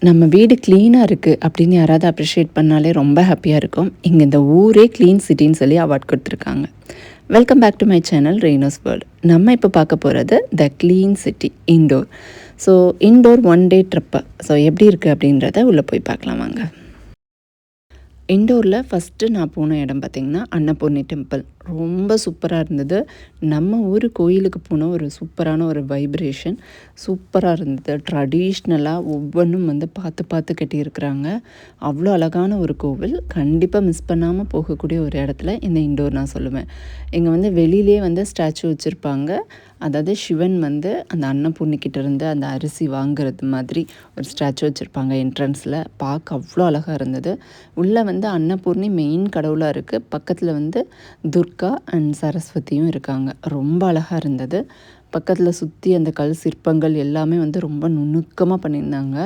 நம்ம வீடு க்ளீனாக இருக்குது அப்படின்னு யாராவது அப்ரிஷியேட் பண்ணாலே ரொம்ப ஹாப்பியாக இருக்கும். இங்கே இந்த ஊரே க்ளீன் சிட்டின்னு சொல்லி அவார்ட் கொடுத்துருக்காங்க. Welcome back to my channel ரெய்னோஸ் வேர்ல்டு. நம்ம இப்போ பார்க்க போகிறது the clean city Indore. So Indore one day trip. So எப்படி இருக்குது அப்படின்றத உள்ளே போய் பார்க்கலாம் வாங்க. இண்டோரில் ஃபஸ்ட்டு நான் போன இடம் பார்த்திங்கன்னா அன்னபூர்ணி டெம்பிள். ரொம்ப சூப்பராக இருந்தது. நம்ம ஊர் கோயிலுக்கு போன ஒரு சூப்பரான ஒரு வைப்ரேஷன் சூப்பராக இருந்தது. ட்ரெடிஷ்னலாக ஒவ்வொன்றும் பார்த்து பார்த்து கட்டியிருக்கிறாங்க. அவ்வளோ அழகான ஒரு கோவில். கண்டிப்பாக மிஸ் பண்ணாமல் போகக்கூடிய ஒரு இடத்துல இந்த இண்டோர் நான் சொல்லுவேன். இங்கே வெளியிலே ஸ்டாச்சு வச்சுருப்பாங்க. அதாவது சிவன் அந்த அன்னபூர்ணிக்கிட்ட இருந்து அந்த அரிசி வாங்குறது மாதிரி ஒரு ஸ்டாச்சு வச்சுருப்பாங்க என்ட்ரன்ஸில். பார்க்க அவ்வளோ அழகாக இருந்தது. உள்ளே அன்னபூர்ணி மெயின் கடவுளாக இருக்குது. பக்கத்தில் துர்கா அண்ட் சரஸ்வதியும் இருக்காங்க. ரொம்ப அழகாக இருந்தது. பக்கத்தில் சுற்றி அந்த கல் சிற்பங்கள் எல்லாமே ரொம்ப நுணுக்கமாக பண்ணியிருந்தாங்க.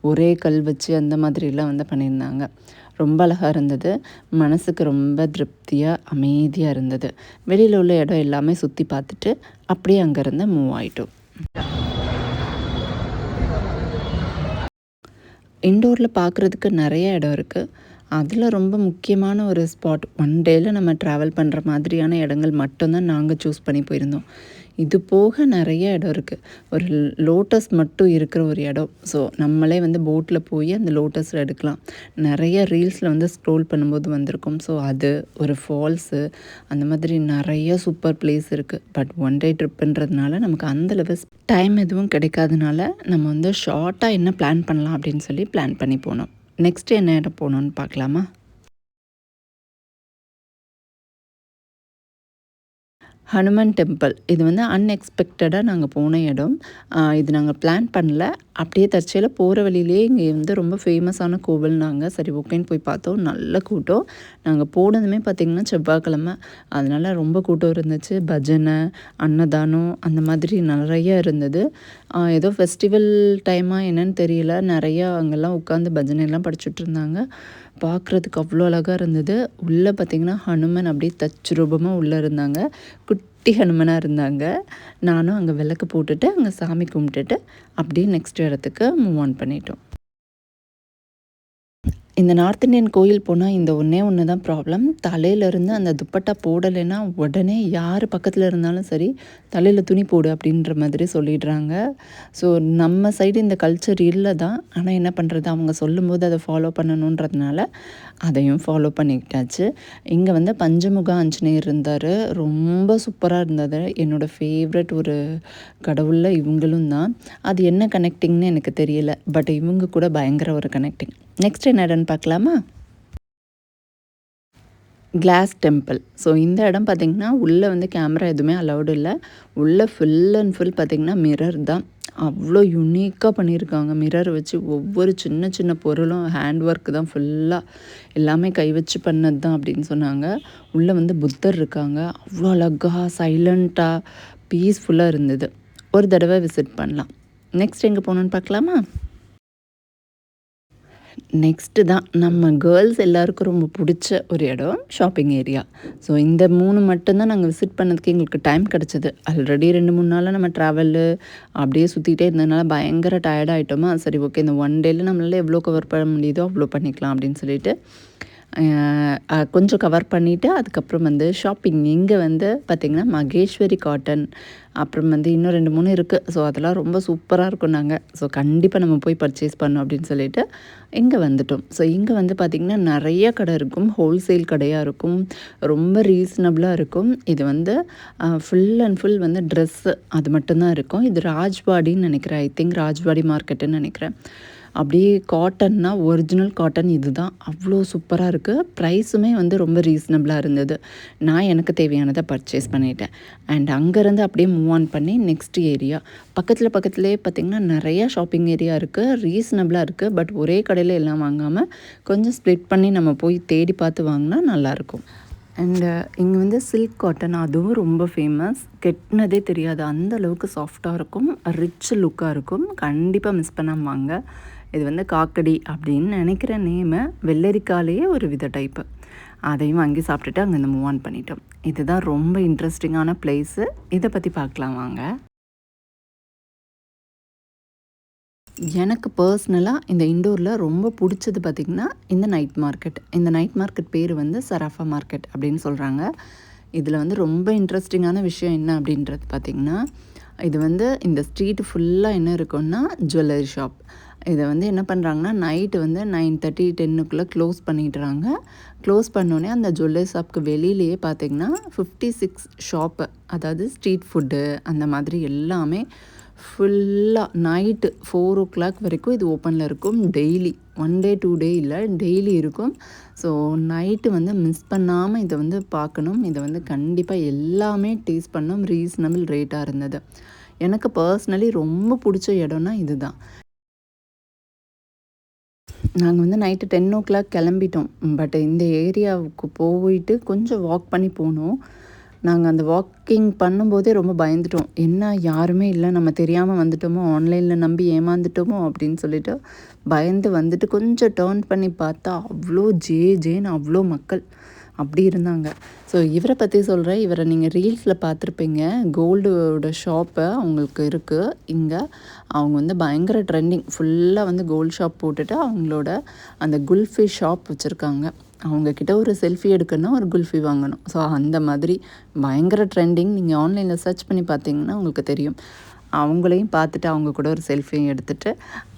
ஒரே கல் வச்சு அந்த மாதிரிலாம் பண்ணியிருந்தாங்க. ரொம்ப அழகாக இருந்தது. மனசுக்கு ரொம்ப திருப்தியாக அமைதியாக இருந்தது. வெளியில் உள்ள இடம் எல்லாமே சுற்றி பார்த்துட்டு அப்படியே அங்கேருந்து மூவ் ஆகிட்டோம். இண்டோரில் பார்க்குறதுக்கு நிறைய இடம் இருக்குது. அதில் ரொம்ப முக்கியமான ஒரு ஸ்பாட், ஒன் டேயில் நம்ம ட்ராவல் பண்ணுற மாதிரியான இடங்கள் மட்டும்தான் நாங்கள் சூஸ் பண்ணி போயிருந்தோம். இது போக நிறைய இடம் இருக்குது. ஒரு லோட்டஸ் மட்டும் இருக்கிற ஒரு இடம். ஸோ நம்மளே போட்டில் போய் அந்த லோட்டஸில் எடுக்கலாம். நிறைய ரீல்ஸில் ஸ்க்ரோல் பண்ணும்போது வந்திருக்கும். ஸோ அது ஒரு ஃபால்ஸு, அந்த மாதிரி நிறைய சூப்பர் பிளேஸ் இருக்குது. பட் ஒன் டே ட்ரிப்புன்றதுனால நமக்கு அந்தளவு டைம் எதுவும் கிடைக்காதனால நம்ம ஷார்ட்டாக என்ன பிளான் பண்ணலாம் அப்படின்னு சொல்லி பிளான் பண்ணி போனோம். நெக்ஸ்ட்டு என்ன இடம் போகணுன்னு பார்க்கலாமா? ஹனுமன் டெம்பிள். இது அன்எக்ஸ்பெக்டடாக நாங்கள் போன இடம். இது நாங்கள் பிளான் பண்ணல. அப்படியே தற்செயலாக போகிற வழியிலே இங்கே ரொம்ப ஃபேமஸான கோவில்னாங்க. சரி ஓகேன்னு போய் பார்த்தோம். நல்ல கூட்டம். நாங்கள் போனதுமே பார்த்திங்கன்னா செவ்வாய்க்கிழமை, அதனால் ரொம்ப கூட்டம் இருந்துச்சு. பஜனை, அன்னதானம் அந்த மாதிரி நிறைய இருந்தது. ஏதோ ஃபெஸ்டிவல் டைமாக என்னன்னு தெரியல, நிறையா அங்கெல்லாம் உட்காந்து பஜனைலாம் படிச்சுட்டு இருந்தாங்க. பார்க்குறதுக்கு அவ்வளோ அழகாக இருந்தது. உள்ளே பார்த்திங்கன்னா ஹனுமன் அப்படியே தச்சுரூபமாக உள்ளே இருந்தாங்க. குட்டி ஹனுமனாக இருந்தாங்க. நானும் அங்கே விளக்கு போட்டுட்டு அங்கே சாமி கும்பிட்டுட்டு அப்படியே நெக்ஸ்ட் இடத்துக்கு மூவ் ஆன் பண்ணிட்டோம். இந்த நார்த் இண்டியன் கோயில் போனால் இந்த ஒன்று தான் ப்ராப்ளம். தலையிலேருந்து அந்த துப்பட்டா போடலைன்னா உடனே யார் பக்கத்தில் இருந்தாலும் சரி தலையில் துணி போடு அப்படின்ற மாதிரி சொல்லிடுறாங்க. ஸோ நம்ம சைடு இந்த கல்ச்சர் இல்லை தான். ஆனால் என்ன பண்ணுறது, அவங்க சொல்லும்போது அதை ஃபாலோ பண்ணணுன்றதுனால அதையும் ஃபாலோ பண்ணிக்கிட்டாச்சு. இங்கே பஞ்சமுக ஆஞ்சநேயர் இருந்தார். ரொம்ப சூப்பராக இருந்தது. என்னோடய ஃபேவரட் ஒரு கடவுளில் இவங்களும் தான். அது என்ன கனெக்டிங்னு எனக்கு தெரியல. பட் இவங்க கூட பயங்கர ஒரு கனெக்டிங். நெக்ஸ்ட் என்ன இடம்னு பார்க்கலாமா? Class temple. ஸோ இந்த இடம் பார்த்திங்கன்னா உள்ளே கேமரா எதுவுமே அலௌடு இல்லை. உள்ளே ஃபுல் அண்ட் ஃபுல் பார்த்திங்கன்னா மிரர் தான். அவ்வளோ யுனிக்காக பண்ணியிருக்காங்க. மிரர் வச்சு ஒவ்வொரு சின்ன சின்ன பொருளும் ஹேண்ட் ஒர்க் தான். ஃபுல்லாக எல்லாமே கை வச்சு பண்ணது தான் அப்படின்னு சொன்னாங்க. உள்ளே புத்தர் இருக்காங்க. அவ்வளோ அழகாக சைலண்ட்டாக பீஸ்ஃபுல்லாக இருந்தது. ஒரு தடவை விசிட் பண்ணலாம். நெக்ஸ்ட் எங்கே போகணுன்னு பார்க்கலாமா? நெக்ஸ்ட்டு தான் நம்ம கேர்ள்ஸ் எல்லாருக்கும் ரொம்ப பிடிச்ச ஒரு இடம், ஷாப்பிங் ஏரியா. ஸோ இந்த 3 மட்டும்தான் நாங்கள் விசிட் பண்ணதுக்கு எங்களுக்கு டைம் கிடச்சிது. ஆல்ரெடி 2-3 நாளாக நம்ம ட்ராவலு அப்படியே சுற்றிட்டே இருந்ததுனால பயங்கர டயர்டாகிட்டோமா. சரி ஓகே, இந்த ஒன் டேயில் நம்மளால் எவ்வளோ கவர் பண்ண முடியுதோ அவ்வளோ பண்ணிக்கலாம் அப்படின்னு சொல்லிட்டு கொஞ்சம் கவர் பண்ணிவிட்டு அதுக்கப்புறம் ஷாப்பிங் இங்கே பார்த்திங்கன்னா மகேஸ்வரி காட்டன், அப்புறம் இன்னும் 2-3 இருக்குது. ஸோ அதெல்லாம் ரொம்ப சூப்பராக இருக்கும். நாங்கள் ஸோ கண்டிப்பாக நம்ம போய் பர்ச்சேஸ் பண்ணோம் அப்படின்னு சொல்லிட்டு இங்கே வந்துட்டோம். ஸோ இங்கே பார்த்திங்கன்னா நிறைய கடை இருக்கும். ஹோல்சேல் கடையாக இருக்கும். ரொம்ப ரீசனபிளாக இருக்கும். இது ஃபுல் அண்ட் ஃபுல் ட்ரெஸ்ஸு அது மட்டும்தான் இருக்கும். இது ராஜ்வாடின்னு நினைக்கிறேன். ஐ திங்க் ராஜ்வாடி மார்க்கெட்டுன்னு நினைக்கிறேன். அப்படியே காட்டன்னா ஒரிஜினல் காட்டன் இது தான். அவ்வளோ சூப்பராக இருக்குது. ப்ரைஸுமே ரொம்ப ரீசனபிளாக இருந்தது. நான் எனக்கு தேவையானதை பர்ச்சேஸ் பண்ணிட்டேன். அண்ட் அங்கேருந்து அப்படியே மூவ் ஆன் பண்ணி நெக்ஸ்ட் ஏரியா பக்கத்துலேயே பார்த்திங்கன்னா நிறையா ஷாப்பிங் ஏரியா இருக்குது. ரீசனபிளாக இருக்குது. பட் ஒரே கடையில் எல்லாம் வாங்காமல் கொஞ்சம் ஸ்ப்ளிட் பண்ணி நம்ம போய் தேடி பார்த்து வாங்கினா நல்லாயிருக்கும். அண்டு இங்கே சில்க் காட்டன் அதுவும் ரொம்ப ஃபேமஸ். கெட்டினதே தெரியாது, அந்த அளவுக்கு சாஃப்டாக இருக்கும். ரிச் லுக்காக இருக்கும். கண்டிப்பாக மிஸ் பண்ணாமல் வாங்க. இது காக்கடி அப்படின்னு நினைக்கிற நேமு. வெள்ளரிக்காலேயே ஒரு வித டைப்பு. அதையும் வாங்கி சாப்பிட்டுட்டு அங்கேருந்து மூவ் ஆன் பண்ணிட்டோம். இதுதான் ரொம்ப இன்ட்ரெஸ்டிங்கான பிளேஸு. இதை பற்றி பார்க்கலாம் வாங்க. எனக்கு பர்சனலாக இந்த இண்டோரில் ரொம்ப பிடிச்சது பார்த்திங்கன்னா இந்த நைட் மார்க்கெட். இந்த நைட் மார்க்கெட் பேர் வந்து சராஃபா மார்க்கெட் அப்படின்னு சொல்கிறாங்க. இதில் வந்து ரொம்ப இன்ட்ரெஸ்டிங்கான விஷயம் என்ன அப்படின்றது பார்த்திங்கன்னா, இது வந்து இந்த ஸ்ட்ரீட் ஃபுல்லாக என்ன இருக்குன்னா ஜுவல்லரி ஷாப். இதை வந்து என்ன பண்ணுறாங்கன்னா நைட்டு வந்து 9:30 10க்குள்ளே க்ளோஸ் பண்ணிடுறாங்க. க்ளோஸ் பண்ணோடனே அந்த ஜுவல்லரி ஷாப்புக்கு வெளியிலேயே பார்த்திங்கன்னா 56 ஷாப்பு, அதாவது ஸ்ட்ரீட் ஃபுட்டு அந்த மாதிரி எல்லாமே ஃபுல்லாக நைட்டு 4 வரைக்கும் இது ஓப்பனில் இருக்கும். டெய்லி 1 டே 2 டே இல்லை, டெய்லி இருக்கும். ஸோ நைட்டு வந்து மிஸ் பண்ணாமல் இதை வந்து பார்க்கணும். இதை வந்து கண்டிப்பாக எல்லாமே டேஸ்ட் பண்ணோம். ரீசனபிள் ரேட்டாக இருந்தது. எனக்கு பர்சனலி ரொம்ப பிடிச்ச இடம்னா இதுதான். நாங்கள் வந்து நைட்டு 10 கிளம்பிட்டோம். பட் இந்த ஏரியாவுக்கு போயிட்டு கொஞ்சம் வாக் பண்ணி போனோம். நாங்கள் அந்த வாக்கிங் பண்ணும்போதே ரொம்ப பயந்துட்டோம். என்ன யாருமே இல்லை, நம்ம தெரியாமல் வந்துட்டோமோ, ஆன்லைனில் நம்பி ஏமாந்துட்டோமோ அப்படின்னு சொல்லிட்டு பயந்து வந்துட்டு கொஞ்சம் டேர்ன் பண்ணி பார்த்தா அவ்வளோ ஜேன்னு அவ்வளோ மக்கள் அப்படி இருந்தாங்க. ஸோ இவரை பற்றி சொல்கிறேன். இவரை நீங்கள் ரீல்ஸில் பார்த்துருப்பீங்க. கோல்டோட ஷாப்பு அவங்களுக்கு இருக்குது இங்கே. அவங்க வந்து பயங்கர ட்ரெண்டிங். ஃபுல்லாக வந்து கோல்டு ஷாப் போட்டுட்டு அவங்களோட அந்த குல்ஃபி ஷாப் வச்சுருக்காங்க. அவங்கக்கிட்ட ஒரு செல்ஃபி எடுக்கணும்னா ஒரு குல்ஃபி வாங்கணும். ஸோ அந்த மாதிரி பயங்கர ட்ரெண்டிங். நீங்கள் ஆன்லைனில் சர்ச் பண்ணி பார்த்தீங்கன்னா உங்களுக்கு தெரியும். அவங்களையும் பார்த்துட்டு அவங்க கூட ஒரு செல்ஃபியும் எடுத்துகிட்டு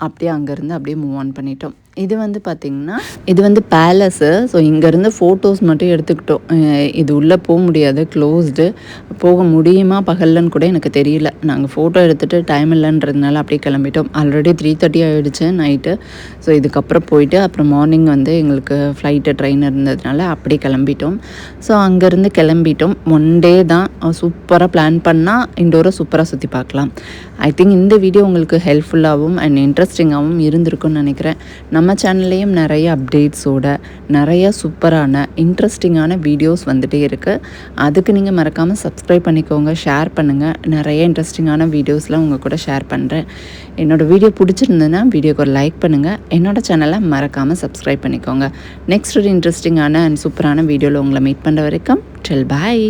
அப்படியே அங்கேருந்து அப்படியே மூவ் ஆன் பண்ணிட்டோம். இது வந்து பார்த்திங்கன்னா இது வந்து பேலஸு. ஸோ இங்கேருந்து ஃபோட்டோஸ் மட்டும் எடுத்துக்கிட்டோம். இது உள்ளே போக முடியாது, க்ளோஸ்டு. போக முடியுமா பகல்லன்னு கூட எனக்கு தெரியல. நாங்கள் ஃபோட்டோ எடுத்துகிட்டு டைம் இல்லைன்றதுனால அப்படியே கிளம்பிட்டோம். ஆல்ரெடி 3:30 ஆகிடுச்சு நைட்டு. ஸோ இதுக்கப்புறம் போயிட்டு அப்புறம் மார்னிங் வந்து எங்களுக்கு ஃப்ளைட்டு ட்ரெயின் இருந்ததுனால அப்படியே கிளம்பிட்டோம். ஸோ அங்கேருந்து கிளம்பிட்டோம். 1 டே தான். சூப்பராக பிளான் பண்ணால் இண்டோரை சூப்பராக சுற்றி பார்க்கலாம். ஐ திங்க் இந்த வீடியோ உங்களுக்கு ஹெல்ப்ஃபுல்லாகவும் அண்ட் இன்ட்ரெஸ்டிங்காகவும் இருந்திருக்குன்னு நினைக்கிறேன். நம்ம சேனல்லையும் நிறைய அப்டேட்ஸோட நிறைய சூப்பரான இன்ட்ரெஸ்டிங்கான வீடியோஸ் வந்துகிட்டே இருக்குது. அதுக்கு நீங்கள் மறக்காமல் சப்ஸ்கிரைப் பண்ணிக்கோங்க, ஷேர் பண்ணுங்கள். நிறைய இன்ட்ரெஸ்டிங்கான வீடியோஸ்லாம் உங்கள் கூட ஷேர் பண்ணுறேன். என்னோடய வீடியோ பிடிச்சிருந்ததுன்னா வீடியோக்கு ஒரு லைக் பண்ணுங்கள். என்னோடய சேனலை மறக்காமல் சப்ஸ்கிரைப் பண்ணிக்கோங்க. நெக்ஸ்ட் ஒரு இன்ட்ரெஸ்டிங்கான அண்ட் சூப்பரான வீடியோவில் உங்களை மீட் பண்ணுற வரைக்கும் டில் பாய்.